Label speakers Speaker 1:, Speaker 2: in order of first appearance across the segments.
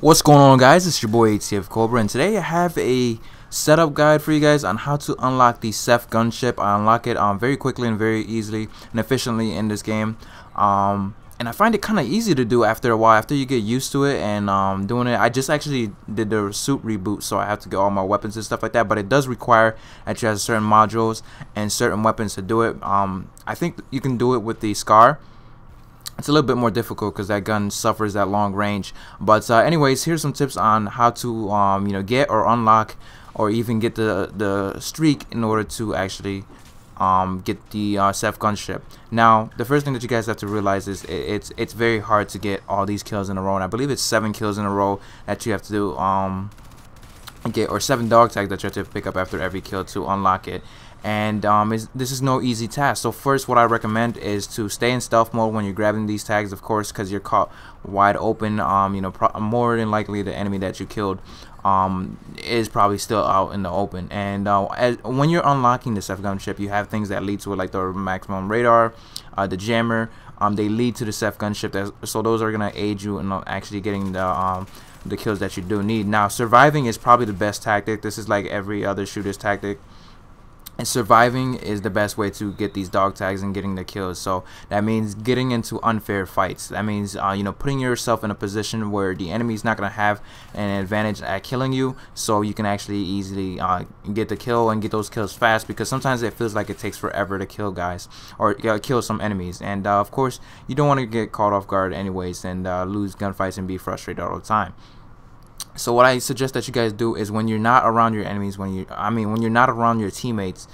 Speaker 1: What's going on, guys? It's your boy ATFCOBRA, and today I have a setup guide for you guys on how to unlock the Ceph gunship. I unlock it very quickly and very easily and efficiently in this game. And I find it kind of easy to do after a while, after you get used to it and doing it. I just actually did the suit reboot, so I have to get all my weapons and stuff like that, but it does require that you have certain modules and certain weapons to do it. I think you can do it with the Scar. It's a little bit more difficult because that gun suffers that long range. But anyways, here's some tips on how to get or unlock or even get the streak in order to actually get the Ceph gunship. Now, the first thing that you guys have to realize is it's very hard to get all these kills in a row. And I believe it's 7 kills in a row that you have to do get, or 7 dog tags that you have to pick up after every kill to unlock it. And this is no easy task. So first, what I recommend is to stay in stealth mode when you're grabbing these tags, of course, because you're caught wide open. More than likely the enemy that you killed is probably still out in the open. And when you're unlocking the Ceph gunship, you have things that lead to it, like the maximum radar, the jammer. They lead to the Ceph gunship, so those are gonna aid you in actually getting the kills that you do need. Now, surviving is probably the best tactic. This is like every other shooter's tactic. And surviving is the best way to get these dog tags and getting the kills. So that means getting into unfair fights. That means putting yourself in a position where the enemy's not going to have an advantage at killing you, so you can actually easily get the kill and get those kills fast, because sometimes it feels like it takes forever to kill guys or kill some enemies. And of course, you don't want to get caught off guard anyways and lose gunfights and be frustrated all the time. So what I suggest that you guys do is, when you're not around your enemies, when you're not around your teammates,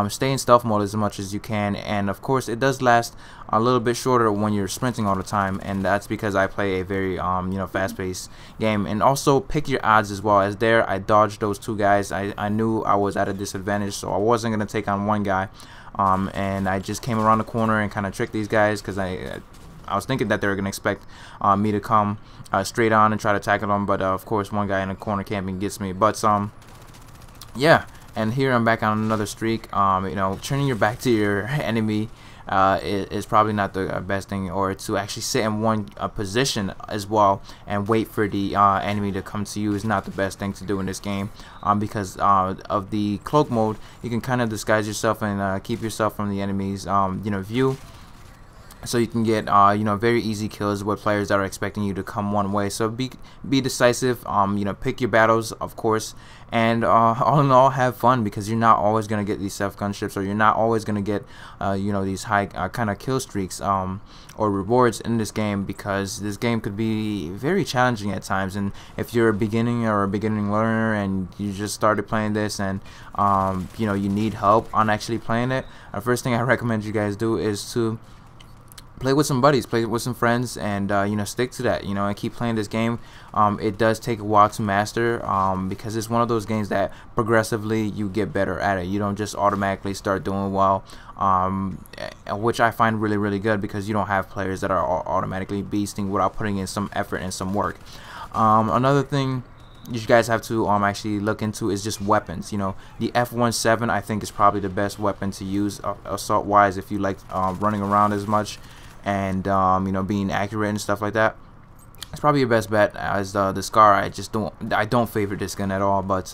Speaker 1: stay in stealth mode as much as you can. And of course, it does last a little bit shorter when you're sprinting all the time, and that's because I play a very fast-paced game. And also pick your odds as well. As there, I dodged those 2 guys. I knew I was at a disadvantage, so I wasn't gonna take on one guy, and I just came around the corner and kind of tricked these guys, because I was thinking that they were going to expect me to come straight on and try to tackle them, but of course one guy in the corner camping gets me. But yeah, and here I'm back on another streak. Turning your back to your enemy is probably not the best thing, or to actually sit in one position as well and wait for the enemy to come to you is not the best thing to do in this game, because of the cloak mode. You can kind of disguise yourself and keep yourself from the enemy's view. So you can get very easy kills with players that are expecting you to come one way. So be decisive. Pick your battles, of course, and all in all, have fun, because you're not always gonna get these Ceph gunships, or you're not always gonna get these high kind of kill streaks or rewards in this game, because this game could be very challenging at times. And if you're a beginning learner and you just started playing this and you need help on actually playing it, the first thing I recommend you guys do is to play with some buddies, play with some friends, and stick to that, and keep playing this game. It does take a while to master, because it's one of those games that progressively you get better at it. You don't just automatically start doing well, which I find really good, because you don't have players that are automatically beasting without putting in some effort and some work. Another thing you guys have to actually look into is just weapons. The F17 I think is probably the best weapon to use assault wise, if you like running around as much and being accurate and stuff like that. It's probably your best bet. As the Scar, I don't favor this gun at all, but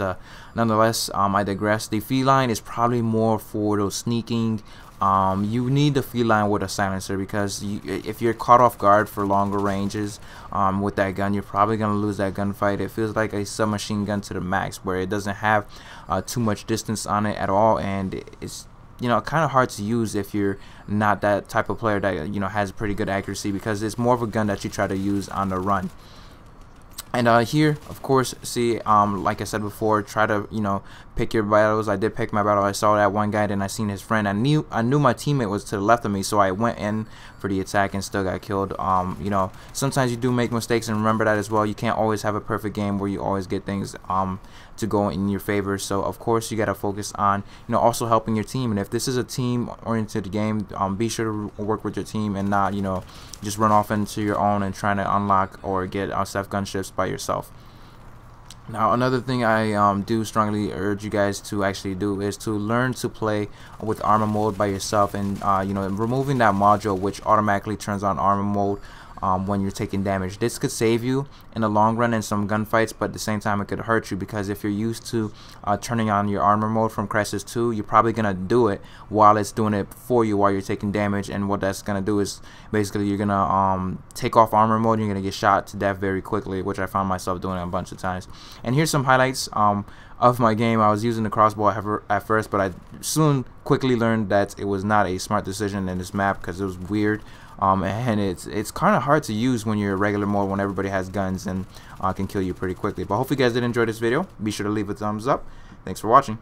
Speaker 1: nonetheless, I digress. The feline is probably more for those sneaking. You need the feline with a silencer, because if you're caught off guard for longer ranges with that gun, you're probably gonna lose that gunfight. It feels like a submachine gun to the max, where it doesn't have too much distance on it at all, and it's kind of hard to use if you're not that type of player that has pretty good accuracy, because it's more of a gun that you try to use on the run. And here, of course, see, like I said before, try to pick your battles. I did pick my battle. I saw that one guy, then I seen his friend. I knew my teammate was to the left of me, so I went in for the attack and still got killed. Sometimes you do make mistakes, and remember that as well. You can't always have a perfect game where you always get things to go in your favor. So of course you got to focus on also helping your team. And if this is a team oriented game, be sure to work with your team and not just run off into your own and trying to unlock or get Ceph gunships by yourself. Now, another thing I do strongly urge you guys to actually do is to learn to play with armor mode by yourself, and removing that module which automatically turns on armor mode when you're taking damage. This could save you in the long run in some gunfights, but at the same time it could hurt you, because if you're used to turning on your armor mode from Crysis 2, you're probably gonna do it while it's doing it for you while you're taking damage, and what that's gonna do is basically you're gonna take off armor mode and you're gonna get shot to death very quickly, which I found myself doing a bunch of times. And here's some highlights of my game. I was using the crossbow at first, but I soon quickly learned that it was not a smart decision in this map because it was weird, and it's kind of hard to use when you're regular mode, when everybody has guns and can kill you pretty quickly. But hopefully you guys did enjoy this video. Be sure to leave a thumbs up. Thanks for watching.